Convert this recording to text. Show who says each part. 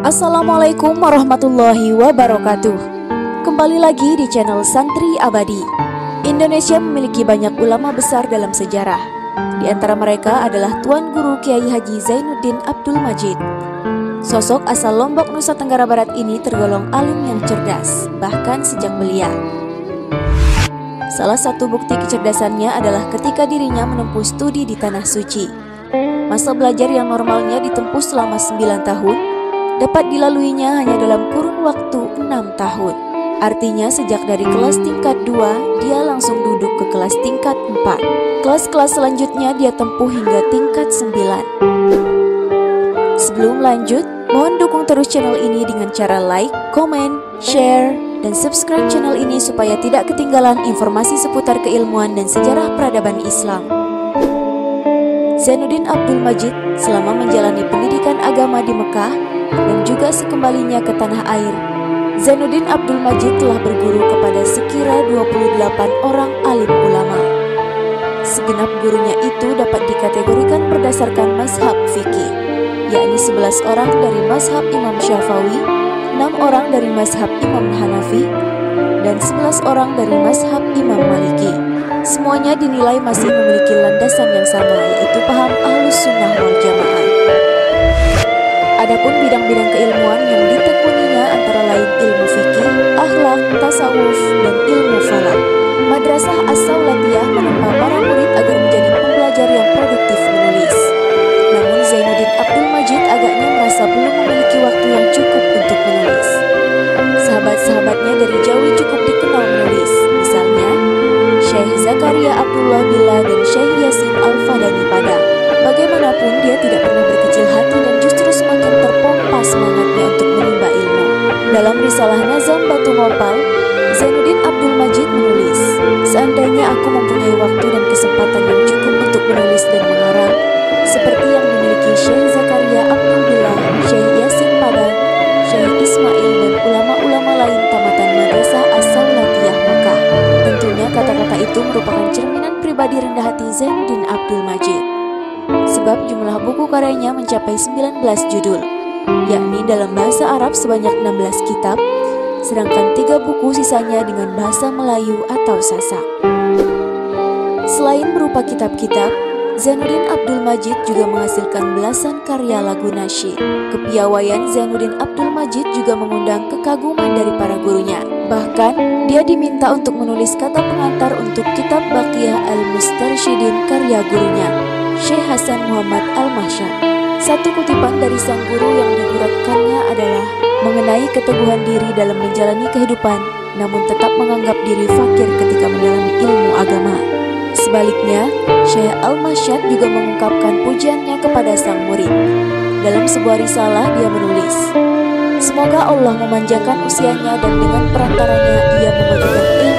Speaker 1: Assalamualaikum warahmatullahi wabarakatuh. Kembali lagi di channel Santri Abadi. Indonesia memiliki banyak ulama besar dalam sejarah. Di antara mereka adalah Tuan Guru Kiai Haji Zainuddin Abdul Majid. Sosok asal Lombok, Nusa Tenggara Barat ini tergolong alim yang cerdas, bahkan sejak belia. Salah satu bukti kecerdasannya adalah ketika dirinya menempuh studi di Tanah Suci. Masa belajar yang normalnya ditempuh selama 9 tahun, dapat dilaluinya hanya dalam kurun waktu 6 tahun. Artinya sejak dari kelas tingkat 2, dia langsung duduk ke kelas tingkat 4. Kelas-kelas selanjutnya dia tempuh hingga tingkat 9. Sebelum lanjut, mohon dukung terus channel ini dengan cara like, komen, share, dan subscribe channel ini supaya tidak ketinggalan informasi seputar keilmuan dan sejarah peradaban Islam. Zainuddin Abdul Majid selama menjalani pendidikan agama di Mekah dan juga sekembalinya ke tanah air, Zainuddin Abdul Majid telah berguru kepada sekira 28 orang alim ulama. Segenap gurunya itu dapat dikategorikan berdasarkan mazhab fikih, yakni 11 orang dari mazhab Imam Syafi'i, 6 orang dari mazhab Imam Hanafi, dan 11 orang dari mazhab Imam Maliki. Semuanya dinilai masih memiliki landasan yang sama, yaitu paham Ahlus Sunnah wal Jamaah. Adapun bidang-bidang keilmuan yang ditekuninya antara lain ilmu fikih, akhlak, tasawuf, dan ilmu falak. Madrasah As-Saulatiyah menempa para murid agar menjadi pembelajar yang produktif menulis. Namun Zainuddin Abdul Majid agaknya merasa belum memiliki waktu yang cukup untuk menulis. Sahabat-sahabatnya dari jauh cukup dikenal menulis, misalnya Syekh Zakaria Abdullah Billah dan Syekh Yasin Al-Fadani Padang. Bagaimanapun dia tidak pernah berkecil hati dan justru semakin terpompa semangatnya untuk menimba ilmu. Dalam risalah Nazam Batu Ngopal, Zainuddin Abdul Majid menulis, "Seandainya aku mempunyai waktu dan kesempatan yang cukup untuk menulis dan mengarang, seperti yang dimiliki Syekh Zakaria Abdul Billah, Syekh Yasin Padang, Syekh Ismail dan ulama-ulama lain tamatan Madrasah As-Saulatiyah Makkah." Tentunya kata-kata itu merupakan cerminan pribadi rendah hati Zainuddin Abdul Majid. Sebab jumlah buku karyanya mencapai 19 judul, yakni dalam bahasa Arab sebanyak 16 kitab, sedangkan 3 buku sisanya dengan bahasa Melayu atau Sasak. Selain berupa kitab-kitab, Zainuddin Abdul Majid juga menghasilkan belasan karya lagu nasyid. Kepiawaian Zainuddin Abdul Majid juga mengundang kekaguman dari para gurunya. Bahkan, dia diminta untuk menulis kata pengantar untuk kitab Baqiyah Al-Mustarsyidin karya gurunya, Syekh Hasan Muhammad Al-Mahsyad. Satu kutipan dari sang guru yang diguratkannya adalah mengenai keteguhan diri dalam menjalani kehidupan, namun tetap menganggap diri fakir ketika mendalami ilmu agama. Sebaliknya, Syekh Al-Mahsyad juga mengungkapkan pujiannya kepada sang murid. Dalam sebuah risalah dia menulis, "Semoga Allah memanjangkan usianya dan dengan perantaranya ia membagikan ilmu